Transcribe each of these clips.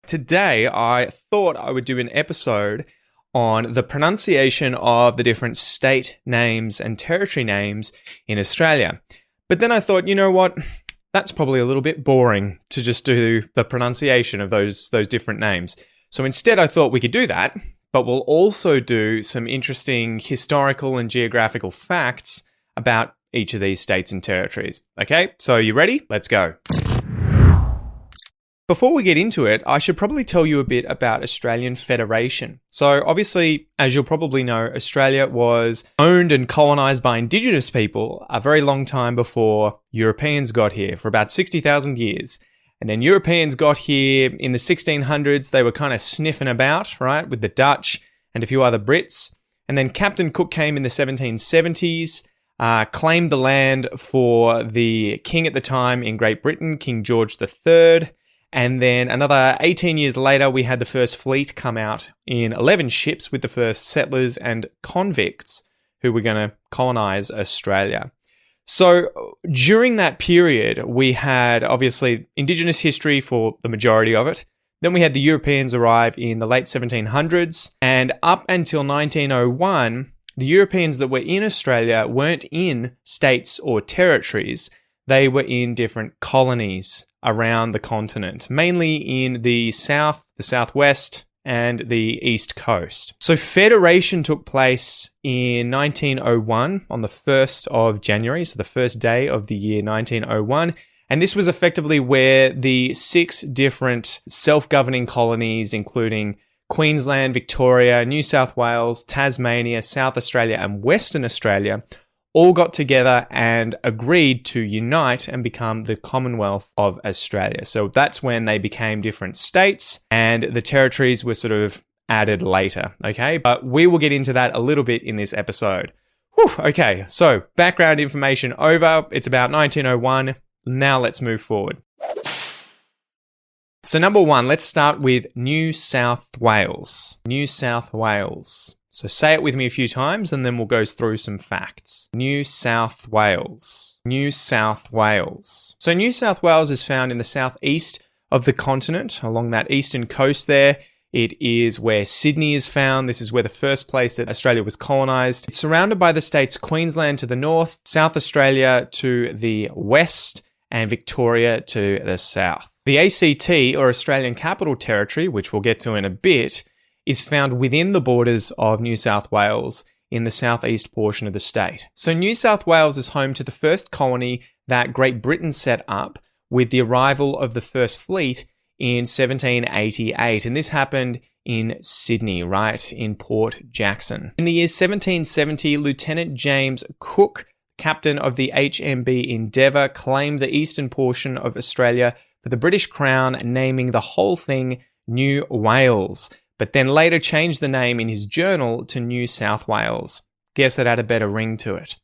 Today, I thought I would do an episode on the pronunciation of the different state names and territory names in Australia. But then I thought, you know what? That's probably a little bit boring to just do the pronunciation of those different names. So instead, I thought we could do that, but we'll also do some interesting historical and geographical facts about each of these states and territories. Okay, so you ready? Let's go. Before we get into it, I should probably tell you a bit about Australian Federation. So obviously, as you'll probably know, Australia was owned and colonised by Indigenous people a very long time before Europeans got here, for about 60,000 years. And then Europeans got here in the 1600s. They were kind of sniffing about, right, with the Dutch and a few other Brits. And then Captain Cook came in the 1770s, claimed the land for the king at the time in Great Britain, King George III. And then another 18 years later, we had the first fleet come out in 11 ships with the first settlers and convicts who were going to colonize Australia. So during that period, we had obviously Indigenous history for the majority of it. Then we had the Europeans arrive in the late 1700s. And up until 1901, the Europeans that were in Australia weren't in states or territories. They were in different colonies around the continent, mainly in the south, the southwest, and the east coast. So Federation took place in 1901 on the 1st of January, so the first day of the year 1901. And this was effectively where the 6 different self-governing colonies, including Queensland, Victoria, New South Wales, Tasmania, South Australia, and Western Australia, all got together and agreed to unite and become the Commonwealth of Australia. So that's when they became different states, and the territories were sort of added later, okay? But we will get into that a little bit in this episode. Whew, okay, so background information over. It's about 1901. Now let's move forward. So number 1, let's start with New South Wales. New South Wales. So say it with me a few times and then we'll go through some facts. New South Wales. New South Wales. So New South Wales is found in the southeast of the continent, along that eastern coast there. It is where Sydney is found. This is where the first place that Australia was colonised. It's surrounded by the states Queensland to the north, South Australia to the west, and Victoria to the south. The ACT, or Australian Capital Territory, which we'll get to in a bit, is found within the borders of New South Wales in the southeast portion of the state. So New South Wales is home to the first colony that Great Britain set up with the arrival of the first fleet in 1788. And this happened in Sydney, right, in Port Jackson. In the year 1770, Lieutenant James Cook, captain of the HMB Endeavour, claimed the eastern portion of Australia for the British Crown, naming the whole thing New Wales, but then later changed the name in his journal to New South Wales. Guess it had a better ring to it.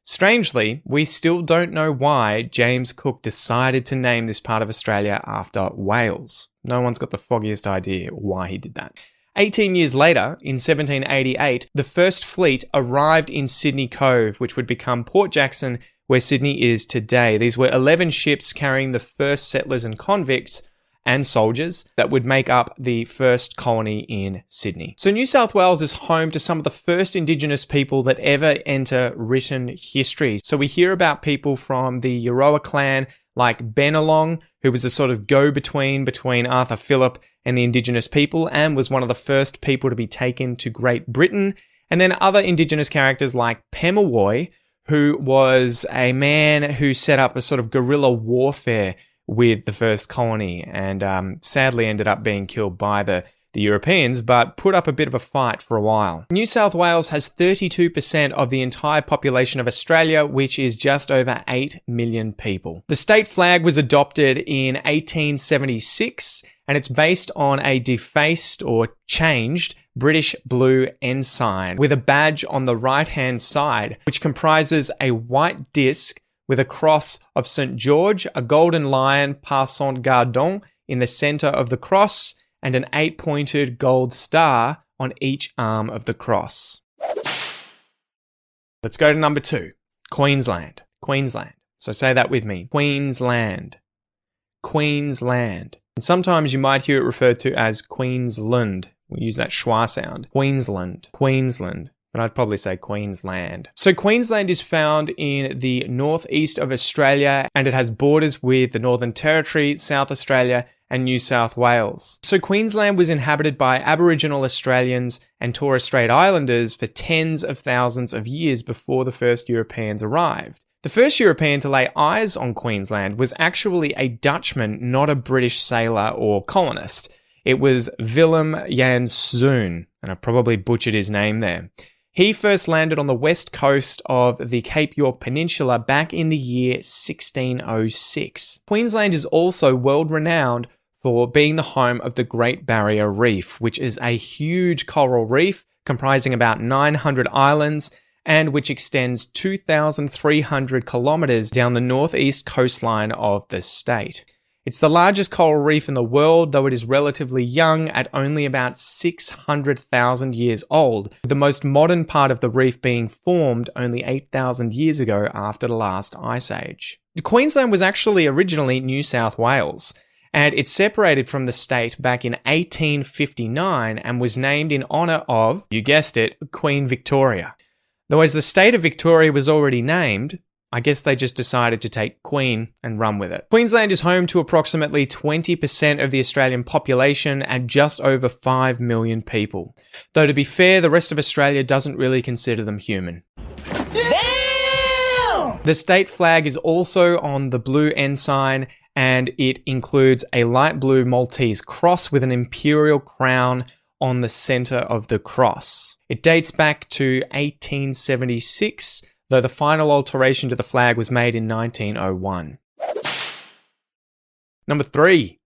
Strangely, we still don't know why James Cook decided to name this part of Australia after Wales. No one's got the foggiest idea why he did that. 18 years later, in 1788, the first fleet arrived in Sydney Cove, which would become Port Jackson, where Sydney is today. These were 11 ships carrying the first settlers and convicts and soldiers that would make up the first colony in Sydney. So New South Wales is home to some of the first Indigenous people that ever enter written history. So we hear about people from the Euroa clan like Bennelong, who was a sort of go-between between Arthur Phillip and the Indigenous people and was one of the first people to be taken to Great Britain. And then other Indigenous characters like Pemulwuy, who was a man who set up a sort of guerrilla warfare with the first colony and sadly ended up being killed by the Europeans, but put up a bit of a fight for a while. New South Wales has 32% of the entire population of Australia, which is just over 8 million people. The state flag was adopted in 1876, and it's based on a defaced or changed British blue ensign with a badge on the right-hand side, which comprises a white disc with a cross of St. George, a golden lion, par Saint Gardon, in the center of the cross, and an 8-pointed gold star on each arm of the cross. Let's go to number 2, Queensland. Queensland. So say that with me. Queensland. Queensland. And sometimes you might hear it referred to as Queensland. We use that schwa sound. Queensland, Queensland. But I'd probably say Queensland. So Queensland is found in the northeast of Australia, and it has borders with the Northern Territory, South Australia, and New South Wales. So Queensland was inhabited by Aboriginal Australians and Torres Strait Islanders for tens of thousands of years before the first Europeans arrived. The first European to lay eyes on Queensland was actually a Dutchman, not a British sailor or colonist. It was Willem Janszoon, and I probably butchered his name there. He first landed on the west coast of the Cape York Peninsula back in the year 1606. Queensland is also world-renowned for being the home of the Great Barrier Reef, which is a huge coral reef comprising about 900 islands and which extends 2,300 kilometers down the northeast coastline of the state. It's the largest coral reef in the world, though it is relatively young at only about 600,000 years old, with the most modern part of the reef being formed only 8,000 years ago after the last ice age. Queensland was actually originally New South Wales, and it separated from the state back in 1859 and was named in honour of, you guessed it, Queen Victoria. Though as the state of Victoria was already named, I guess they just decided to take Queen and run with it. Queensland is home to approximately 20% of the Australian population and just over 5 million people. Though to be fair, the rest of Australia doesn't really consider them human. Damn! The state flag is also on the blue ensign, and it includes a light blue Maltese cross with an imperial crown on the centre of the cross. It dates back to 1876, though the final alteration to the flag was made in 1901. Number 3,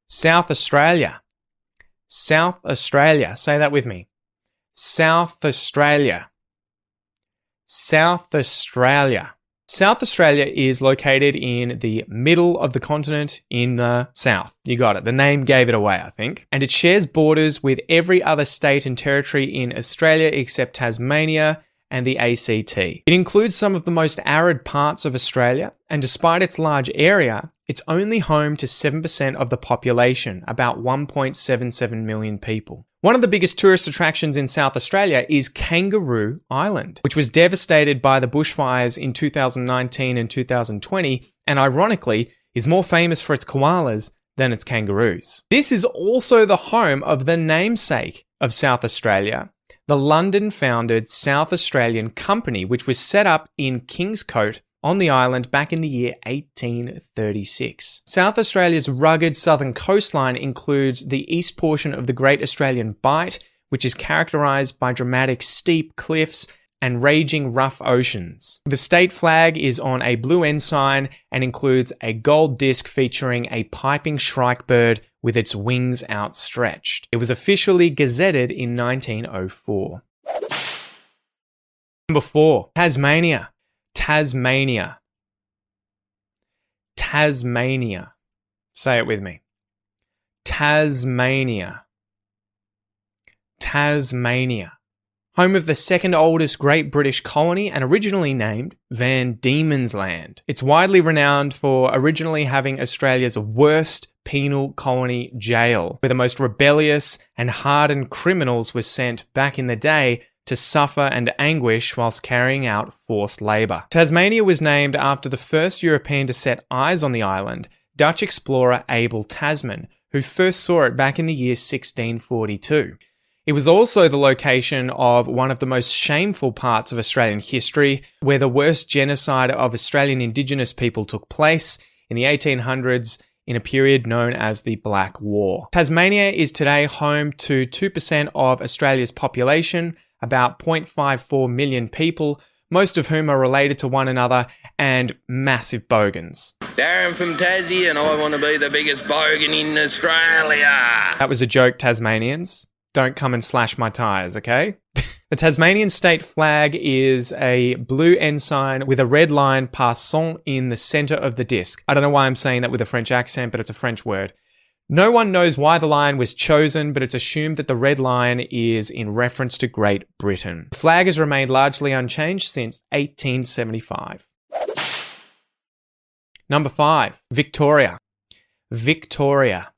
South Australia. South Australia. Say that with me. South Australia. South Australia. South Australia is located in the middle of the continent in the south. You got it. The name gave it away, I think. And it shares borders with every other state and territory in Australia except Tasmania and the ACT. It includes some of the most arid parts of Australia, and despite its large area, it's only home to 7% of the population, about 1.77 million people. One of the biggest tourist attractions in South Australia is Kangaroo Island, which was devastated by the bushfires in 2019 and 2020, and ironically, is more famous for its koalas than its kangaroos. This is also the home of the namesake of South Australia, the London-founded South Australian Company, which was set up in Kingscote on the island back in the year 1836. South Australia's rugged southern coastline includes the east portion of the Great Australian Bight, which is characterised by dramatic steep cliffs and raging rough oceans. The state flag is on a blue ensign and includes a gold disc featuring a piping shrikebird with its wings outstretched. It was officially gazetted in 1904. Number 4, Tasmania. Tasmania. Tasmania. Say it with me. Tasmania. Tasmania. Home of the second oldest Great British colony and originally named Van Diemen's Land. It's widely renowned for originally having Australia's worst penal colony jail, where the most rebellious and hardened criminals were sent back in the day to suffer and anguish whilst carrying out forced labour. Tasmania was named after the first European to set eyes on the island, Dutch explorer Abel Tasman, who first saw it back in the year 1642. It was also the location of one of the most shameful parts of Australian history, where the worst genocide of Australian Indigenous people took place in the 1800s in a period known as the Black War. Tasmania is today home to 2% of Australia's population, about 0.54 million people, most of whom are related to one another, and massive bogans. Darren from Tassie, and I want to be the biggest bogan in Australia. That was a joke, Tasmanians. Don't come and slash my tyres, okay? The Tasmanian state flag is a blue ensign with a red line passant in the centre of the disc. I don't know why I'm saying that with a French accent, but it's a French word. No one knows why the line was chosen, but it's assumed that the red line is in reference to Great Britain. The flag has remained largely unchanged since 1875. Number 5, Victoria. Victoria.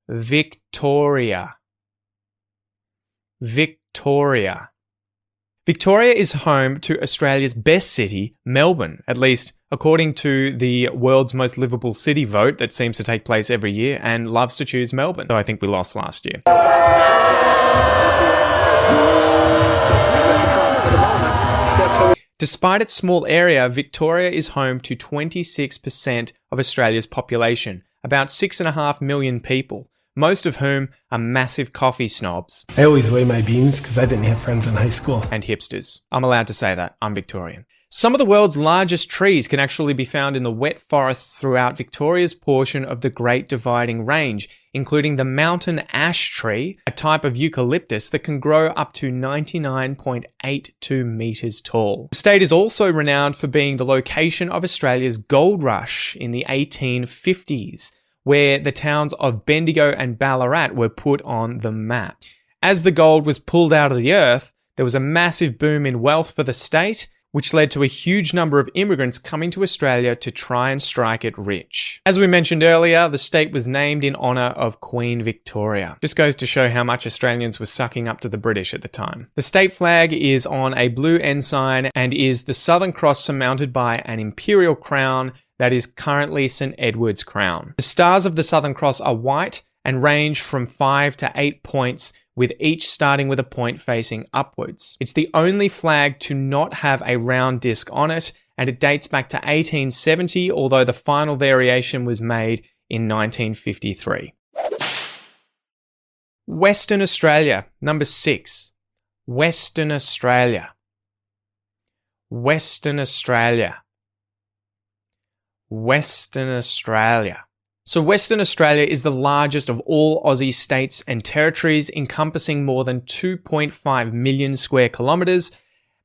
Victoria. Victoria. Victoria is home to Australia's best city, Melbourne, at least according to the world's most livable city vote that seems to take place every year and loves to choose Melbourne. So I think we lost last year. Despite its small area, Victoria is home to 26% of Australia's population, about 6.5 million people, most of whom are massive coffee snobs. I always weigh my beans because I didn't have friends in high school. And hipsters. I'm allowed to say that. I'm Victorian. Some of the world's largest trees can actually be found in the wet forests throughout Victoria's portion of the Great Dividing Range, including the mountain ash tree, a type of eucalyptus that can grow up to 99.82 metres tall. The state is also renowned for being the location of Australia's gold rush in the 1850s, where the towns of Bendigo and Ballarat were put on the map. As the gold was pulled out of the earth, there was a massive boom in wealth for the state, which led to a huge number of immigrants coming to Australia to try and strike it rich. As we mentioned earlier, the state was named in honour of Queen Victoria. Just goes to show how much Australians were sucking up to the British at the time. The state flag is on a blue ensign and is the Southern Cross surmounted by an imperial crown that is currently St. Edward's crown. The stars of the Southern Cross are white and range from 5 to 8 points, with each starting with a point facing upwards. It's the only flag to not have a round disc on it, and it dates back to 1870, although the final variation was made in 1953. Western Australia, number 6. Western Australia. Western Australia. Western Australia. So Western Australia is the largest of all Aussie states and territories, encompassing more than 2.5 million square kilometres,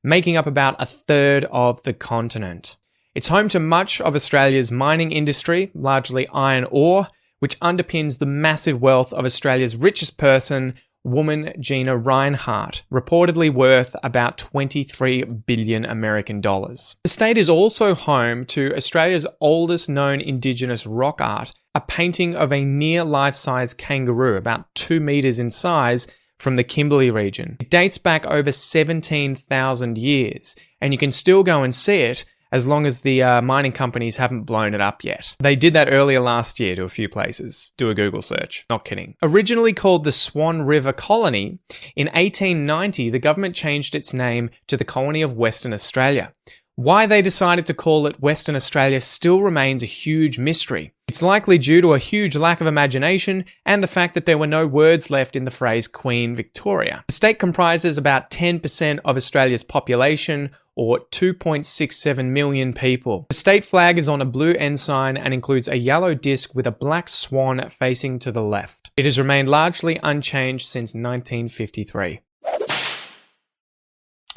making up about a third of the continent. It's home to much of Australia's mining industry, largely iron ore, which underpins the massive wealth of Australia's richest person, woman Gina Rinehart, reportedly worth about 23 billion American dollars. The state is also home to Australia's oldest known Indigenous rock art, a painting of a near life-size kangaroo, about 2 meters in size, from the Kimberley region. It dates back over 17,000 years, and you can still go and see it as long as the mining companies haven't blown it up yet. They did that earlier last year to a few places. Do a Google search. Not kidding. Originally called the Swan River Colony, in 1890 the government changed its name to the Colony of Western Australia. Why they decided to call it Western Australia still remains a huge mystery. It's likely due to a huge lack of imagination and the fact that there were no words left in the phrase Queen Victoria. The state comprises about 10% of Australia's population, or 2.67 million people. The state flag is on a blue ensign and includes a yellow disc with a black swan facing to the left. It has remained largely unchanged since 1953.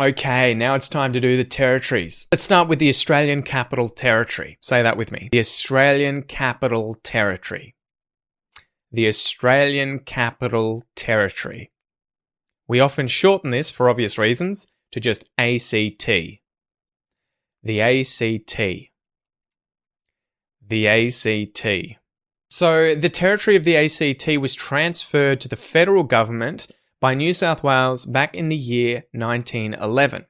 Okay, now it's time to do the territories. Let's start with the Australian Capital Territory. Say that with me. The Australian Capital Territory. The Australian Capital Territory. We often shorten this, for obvious reasons, to just ACT. The ACT. The ACT. So the territory of the ACT was transferred to the federal government by New South Wales back in the year 1911.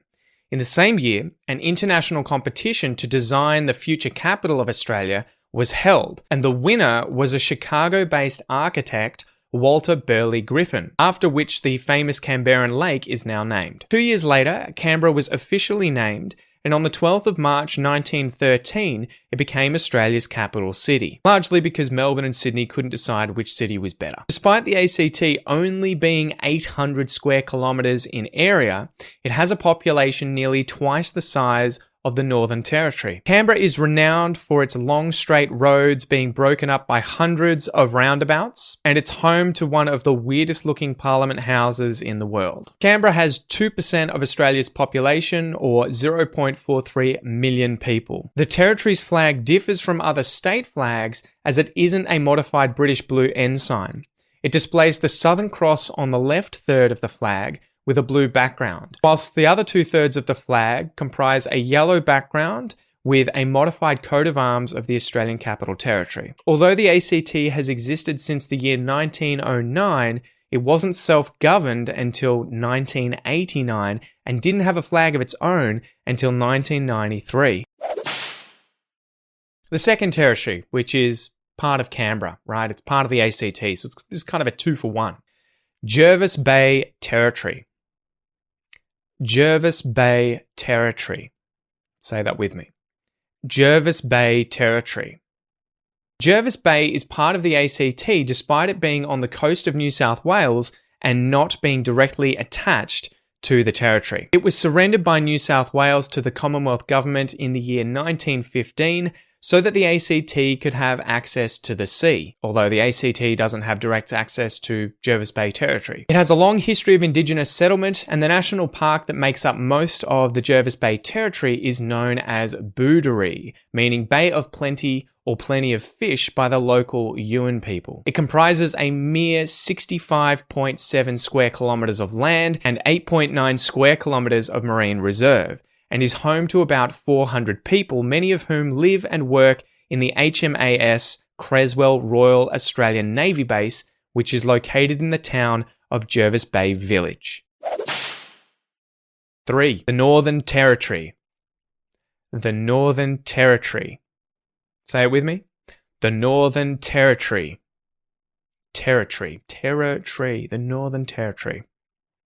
In the same year, an international competition to design the future capital of Australia was held, and the winner was a Chicago-based architect, Walter Burley Griffin, after which the famous Canberran Lake is now named. 2 years later, Canberra was officially named, and on the 12th of March 1913, it became Australia's capital city, largely because Melbourne and Sydney couldn't decide which city was better. Despite the ACT only being 800 square kilometres in area, it has a population nearly twice the size of the Northern Territory. Canberra is renowned for its long straight roads being broken up by hundreds of roundabouts, and it's home to one of the weirdest looking parliament houses in the world. Canberra has 2% of Australia's population, or 0.43 million people. The territory's flag differs from other state flags as it isn't a modified British blue ensign. It displays the Southern Cross on the left third of the flag, with a blue background, whilst the other 2/3 of the flag comprise a yellow background with a modified coat of arms of the Australian Capital Territory. Although the ACT has existed since the year 1909, it wasn't self-governed until 1989 and didn't have a flag of its own until 1993. The second territory, which is part of Canberra, right? It's part of the ACT, so this is kind of a 2-for-1. Jervis Bay Territory. Jervis Bay Territory. Say that with me. Jervis Bay Territory. Jervis Bay is part of the ACT despite it being on the coast of New South Wales and not being directly attached to the territory. It was surrendered by New South Wales to the Commonwealth Government in the year 1915 so that the ACT could have access to the sea, although the ACT doesn't have direct access to Jervis Bay Territory. It has a long history of Indigenous settlement, and the national park that makes up most of the Jervis Bay Territory is known as Booderee, meaning Bay of Plenty or Plenty of Fish by the local Yuin people. It comprises a mere 65.7 square kilometres of land and 8.9 square kilometres of marine reserve, and is home to about 400 people, many of whom live and work in the HMAS Creswell Royal Australian Navy Base, which is located in the town of Jervis Bay Village. 3. The Northern Territory. The Northern Territory. Say it with me. The Northern Territory. Territory. The Northern Territory.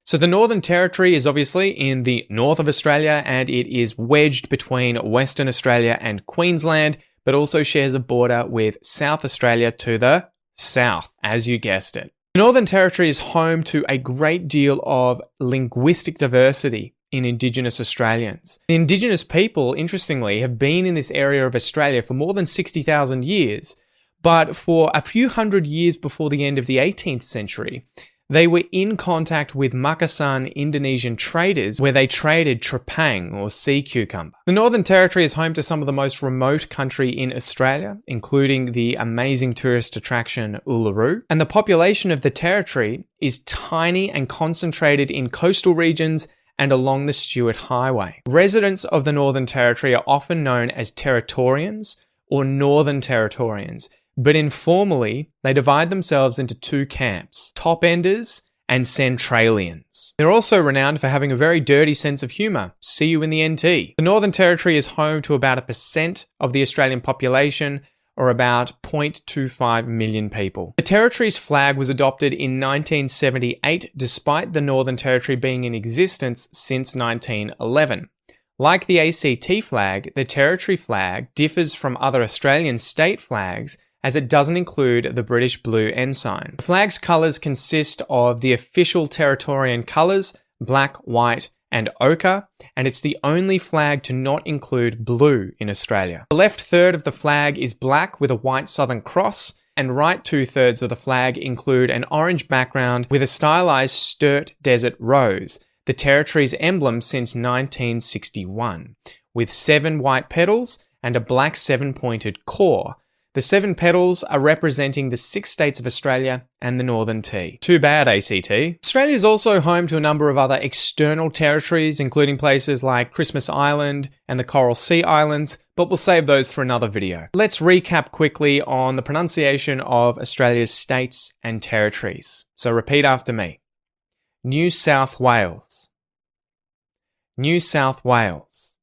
So the Northern Territory is obviously in the north of Australia, and it is wedged between Western Australia and Queensland, but also shares a border with South Australia to the south, as you guessed it. The Northern Territory is home to a great deal of linguistic diversity in Indigenous Australians. The Indigenous people, interestingly, have been in this area of Australia for more than 60,000 years, but for a few hundred years before the end of the 18th century, they were in contact with Makassar Indonesian traders where they traded trepang or sea cucumber. The Northern Territory is home to some of the most remote country in Australia, including the amazing tourist attraction Uluru. And the population of the territory is tiny and concentrated in coastal regions and along the Stuart Highway. Residents of the Northern Territory are often known as Territorians or Northern Territorians, but informally, they divide themselves into two camps, top-enders and centralians. They're also renowned for having a very dirty sense of humour. See you in the NT. The Northern Territory is home to about 1% of the Australian population, or about 0.25 million people. The Territory's flag was adopted in 1978, despite the Northern Territory being in existence since 1911. Like the ACT flag, the Territory flag differs from other Australian state flags as it doesn't include the British blue ensign. The flag's colours consist of the official Territorian colours, black, white, and ochre, and it's the only flag to not include blue in Australia. The left third of the flag is black with a white Southern Cross, and right 2/3 of the flag include an orange background with a stylised Sturt Desert Rose, the Territory's emblem since 1961, with 7 white petals and a black 7-pointed core. The 7 petals are representing the 6 states of Australia and the Northern T. Too bad, ACT. Australia is also home to a number of other external territories, including places like Christmas Island and the Coral Sea Islands, but we'll save those for another video. Let's recap quickly on the pronunciation of Australia's states and territories. So repeat after me. New South Wales. New South Wales.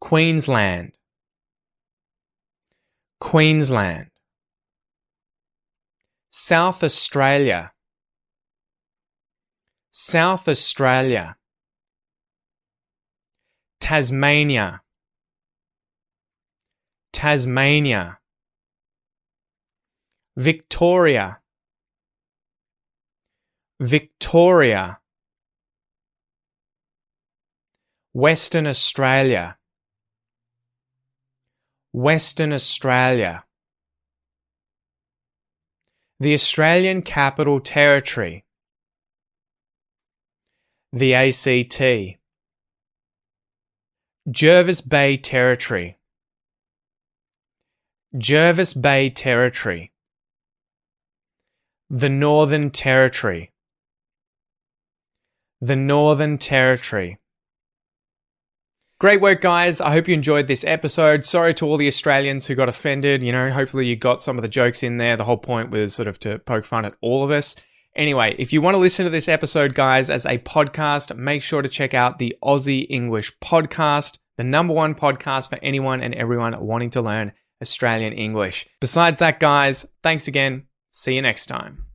Queensland. Queensland. South Australia. South Australia. Tasmania. Tasmania. Victoria. Victoria. Western Australia. Western Australia. The Australian Capital Territory. The ACT. Jervis Bay Territory. Jervis Bay Territory. The Northern Territory. The Northern Territory. Great work, guys. I hope you enjoyed this episode. Sorry to all the Australians who got offended. Hopefully you got some of the jokes in there. The whole point was sort of to poke fun at all of us. Anyway, if you want to listen to this episode, guys, as a podcast, make sure to check out the Aussie English Podcast, the #1 podcast for anyone and everyone wanting to learn Australian English. Besides that, guys, thanks again. See you next time.